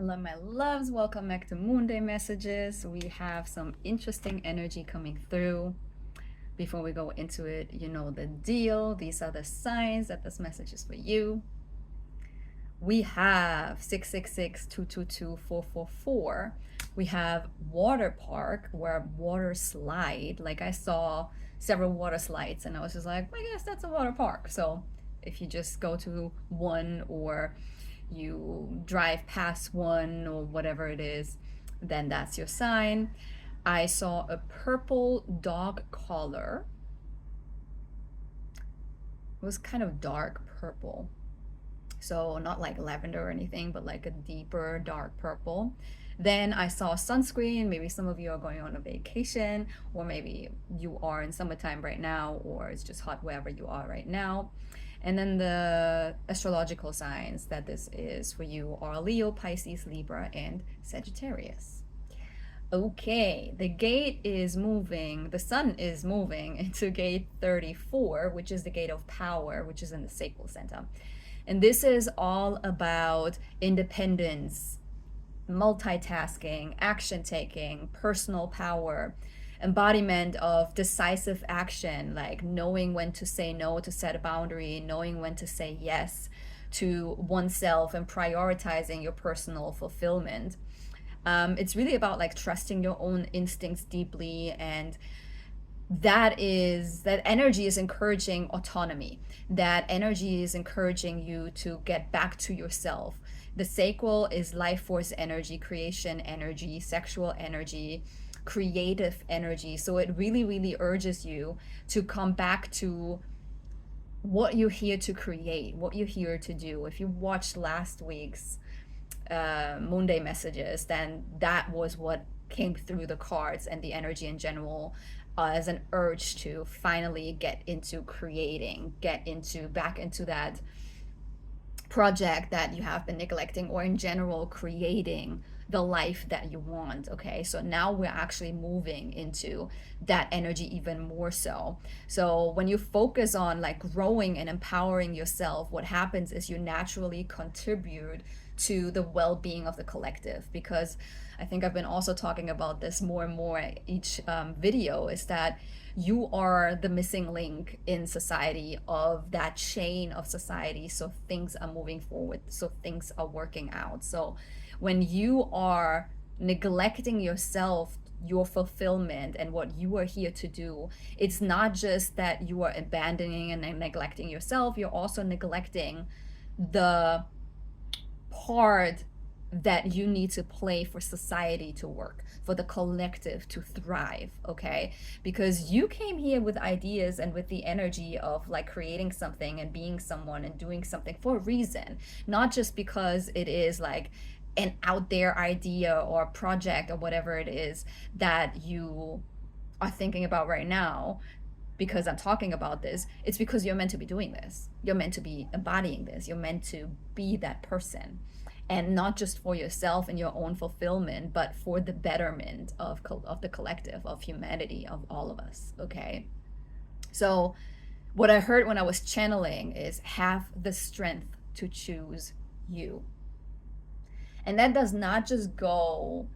Hello, my loves. Welcome back to Moon Day Messages. We have some interesting energy coming through. Before we go into it, you know the deal. These are the signs that this message is for you. We have 666-222-444. We have water park where water slide. Like I saw several water slides and I was just like, I guess that's a water park. So if you just go to one or you drive past one or whatever it is, then that's your sign. I saw a purple dog collar. It was kind of dark purple. So not like lavender or anything, but like a deeper dark purple. Then I saw sunscreen. Maybe some of you are going on a vacation, or maybe you are in summertime right now, or it's just hot wherever you are right now. And then the astrological signs that this is for you are Leo, Pisces, Libra, and Sagittarius. Okay, the gate is moving, the sun is moving into gate 34, which is the gate of power, which is in the sacral center. And this is all about independence, multitasking, action taking, personal power, embodiment of decisive action, like knowing when to say no, to set a boundary, knowing when to say yes to oneself, and prioritizing your personal fulfillment. It's really about like trusting your own instincts deeply, and that energy is encouraging autonomy. That energy is encouraging you to get back to yourself. The sacral is life force energy, creation energy, sexual energy, creative energy. So it really, really urges you to come back to what you're here to create, what you're here to do. If you watched last week's Moon Day messages, then that was what came through the cards and the energy in general, as an urge to finally get into creating, get into back into that project that you have been neglecting, or in general creating the life that you want. Okay, so now we're actually moving into that energy even more so. So when you focus on like growing and empowering yourself, what happens is you naturally contribute to the well-being of the collective. Because I think I've been also talking about this more and more each video, is that you are the missing link in society, of that chain of society, so things are moving forward, so things are working out. So when you are neglecting yourself, your fulfillment, and what you are here to do, it's not just that you are abandoning and neglecting yourself, you're also neglecting the part that you need to play for society to work, for the collective to thrive. Okay, because you came here with ideas and with the energy of like creating something and being someone and doing something for a reason, not just because it is like an out there idea or project or whatever it is that you are thinking about right now. Because I'm talking about this, it's because you're meant to be doing this, you're meant to be embodying this, you're meant to be that person, and not just for yourself and your own fulfillment, but for the betterment of the collective, of humanity, of all of us. Okay, so what I heard when I was channeling is have the strength to choose you. And that does not just go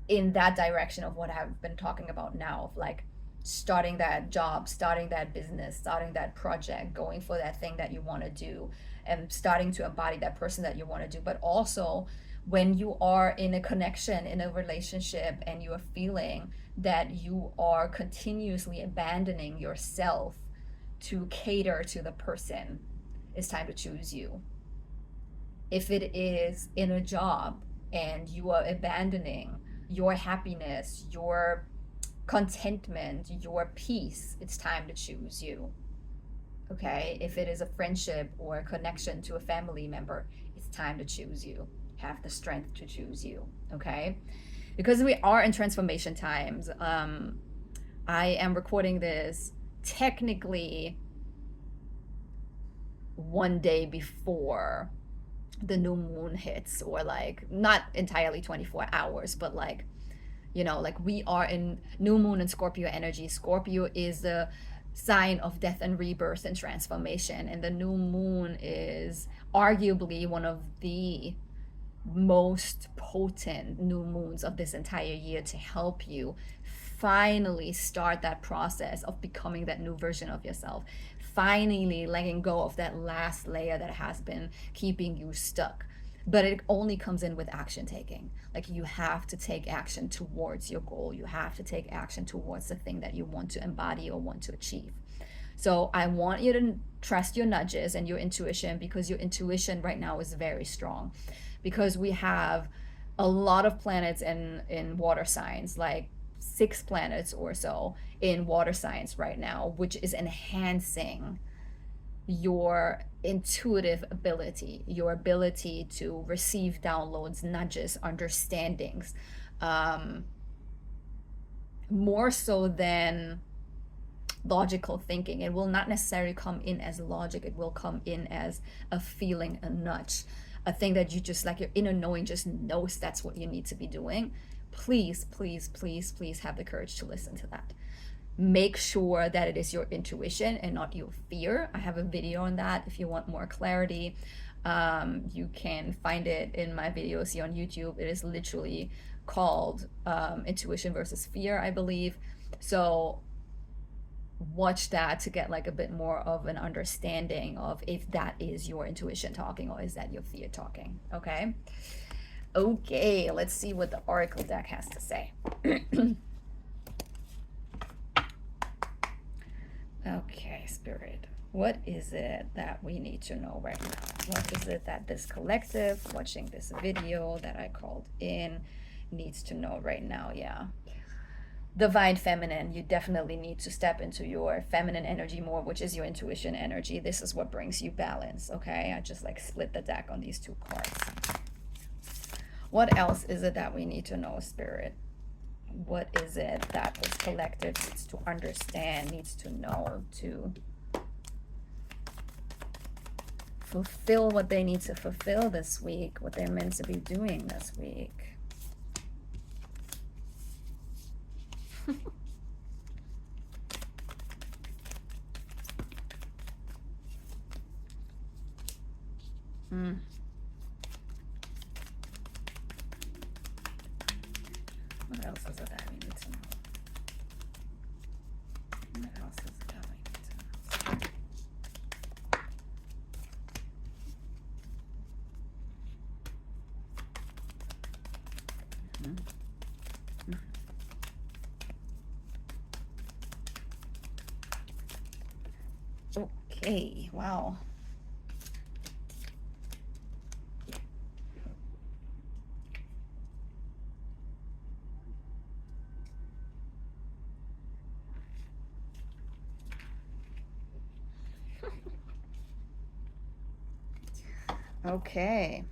in that direction of what I've been talking about now, of like starting that job, starting that business, starting that project, going for that thing that you want to do, and starting to embody that person that you want to do. But also when you are in a connection, in a relationship, and you are feeling that you are continuously abandoning yourself to cater to the person, it's time to choose you. If it is in a job and you are abandoning your happiness, your contentment, your peace, it's time to choose you. Okay, if it is a friendship or a connection to a family member, it's time to choose you. Have the strength to choose you. Okay, because we are in transformation times. I am recording this technically one day before the new moon hits, or like not entirely 24 hours, but like, you know, like we are in new moon in Scorpio energy. Scorpio is the sign of death and rebirth and transformation, and the new moon is arguably one of the most potent new moons of this entire year to help you finally start that process of becoming that new version of yourself, finally letting go of that last layer that has been keeping you stuck. But it only comes in with action taking. Like, you have to take action towards your goal, you have to take action towards the thing that you want to embody or want to achieve. So I want you to trust your nudges and your intuition, because your intuition right now is very strong, because we have a lot of planets in water signs, like 6 planets or so in water signs right now, which is enhancing your intuitive ability, your ability to receive downloads, nudges, understandings, um, more so than logical thinking. It will not necessarily come in as logic, it will come in as a feeling, a nudge, a thing that you just, like, your inner knowing just knows that's what you need to be doing. Please, please, please, please have the courage to listen to that. Make sure that it is your intuition and not your fear. I have a video on that if you want more clarity. You can find it in my videos here on YouTube. It is literally called Intuition versus Fear, I believe. So watch that to get like a bit more of an understanding of if that is your intuition talking or is that your fear talking. Okay, let's see what the oracle deck has to say. Okay, Spirit, what is it that we need to know right now? What is it that this collective watching this video that I called in needs to know right now? Yeah. Divine feminine, you definitely need to step into your feminine energy more, which is your intuition energy. This is what brings you balance. Okay, I just like split the deck on these 2 cards. What else is it that we need to know, Spirit? What is it that this collective needs to understand, needs to know to fulfill what they need to fulfill this week, what they're meant to be doing this week? What else is it that we need to know? What else is it that we need to know? Okay, wow. Okay.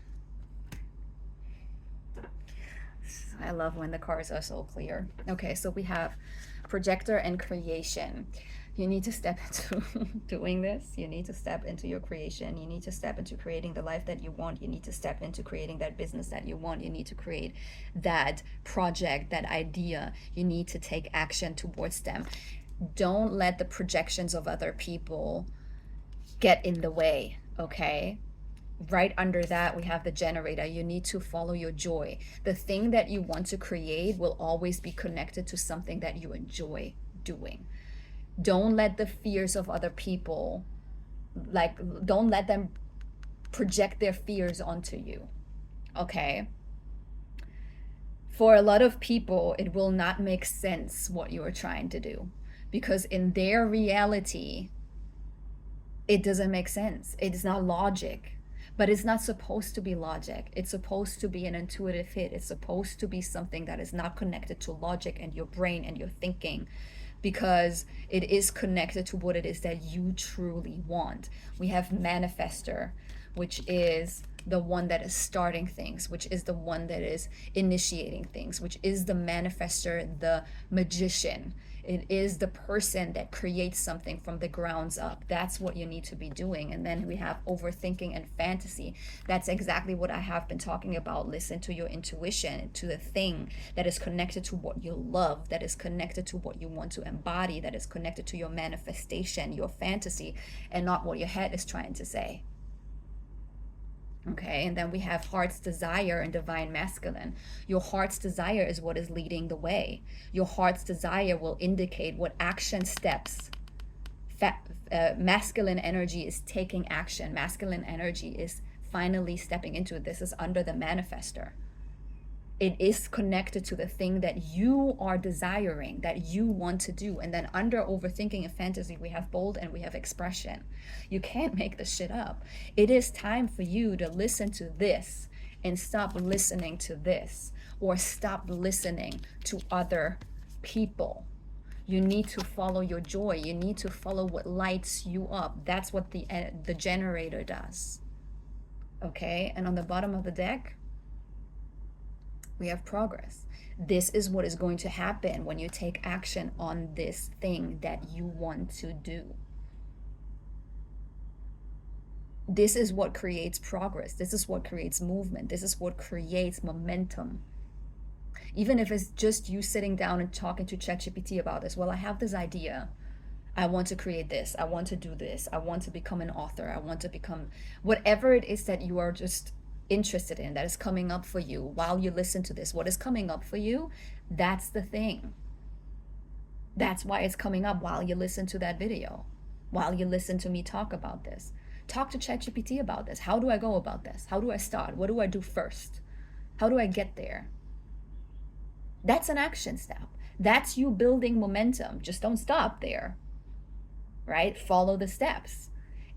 I love when the cards are so clear. Okay, so we have projector and creation. You need to step into doing this. You need to step into your creation. You need to step into creating the life that you want. You need to step into creating that business that you want. You need to create that project, that idea. You need to take action towards them. Don't let the projections of other people get in the way, okay? Right under that, we have the generator. You need to follow your joy. The thing that you want to create will always be connected to something that you enjoy doing. Don't let the fears of other people, like, don't let them project their fears onto you, okay? For a lot of people, it will not make sense what you are trying to do, because in their reality, it doesn't make sense. It's not logic. But it's not supposed to be logic. It's supposed to be an intuitive hit. It's supposed to be something that is not connected to logic and your brain and your thinking, because it is connected to what it is that you truly want. We have manifester, which is the one that is starting things, which is the one that is initiating things, which is the manifester, the magician. It is the person that creates something from the grounds up. That's what you need to be doing. And then we have overthinking and fantasy. That's exactly what I have been talking about. Listen to your intuition, to the thing that is connected to what you love, that is connected to what you want to embody, that is connected to your manifestation, your fantasy, and not what your head is trying to say. Okay, and then we have heart's desire and divine masculine. Your heart's desire is what is leading the way. Your heart's desire will indicate what action steps masculine energy is taking action. Masculine energy is finally stepping into it. This is under the manifester. It is connected to the thing that you are desiring, that you want to do. And then under overthinking and fantasy, we have bold and we have expression. You can't make this shit up. It is time for you to listen to this and stop listening to this, or stop listening to other people. You need to follow your joy. You need to follow what lights you up. That's what the generator does. Okay, and on the bottom of the deck, we have progress. This is what is going to happen when you take action on this thing that you want to do. This is what creates progress. This is what creates movement. This is what creates momentum. Even if it's just you sitting down and talking to ChatGPT about this. Well, I have this idea. I want to create this. I want to do this. I want to become an author. I want to become whatever it is that you are just interested in, that is coming up for you while you listen to this. What is coming up for you? That's the thing. That's why it's coming up while you listen to that video, while you listen to me talk about this. Talk to ChatGPT about this. How do I go about this? How do I start? What do I do first? How do I get there? That's an action step. That's you building momentum. Just don't stop there, right? Follow the steps.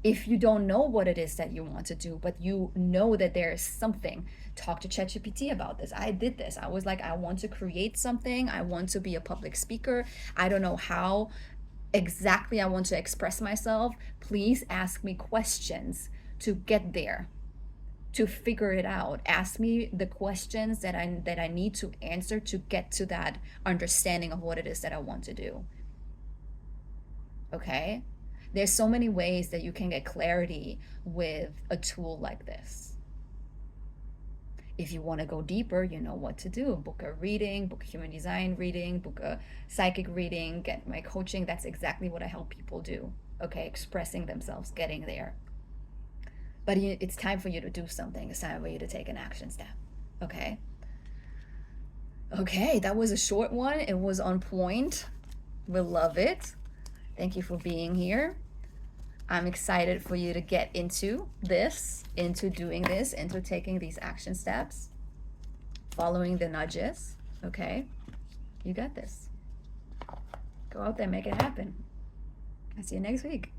If you don't know what it is that you want to do, but you know that there is something, talk to ChatGPT about this. I did this. I was like, I want to create something. I want to be a public speaker. I don't know how exactly I want to express myself. Please ask me questions to get there, to figure it out. Ask me the questions that I need to answer to get to that understanding of what it is that I want to do. Okay? There's so many ways that you can get clarity with a tool like this. If you want to go deeper, you know what to do. Book a reading, book a human design reading, book a psychic reading, get my coaching. That's exactly what I help people do. Okay, expressing themselves, getting there. But it's time for you to do something. It's time for you to take an action step. Okay? Okay, that was a short one. It was on point. We love it. Thank you for being here. I'm excited for you to get into this, into doing this, into taking these action steps, following the nudges. Okay? You got this. Go out there, make it happen. I'll see you next week.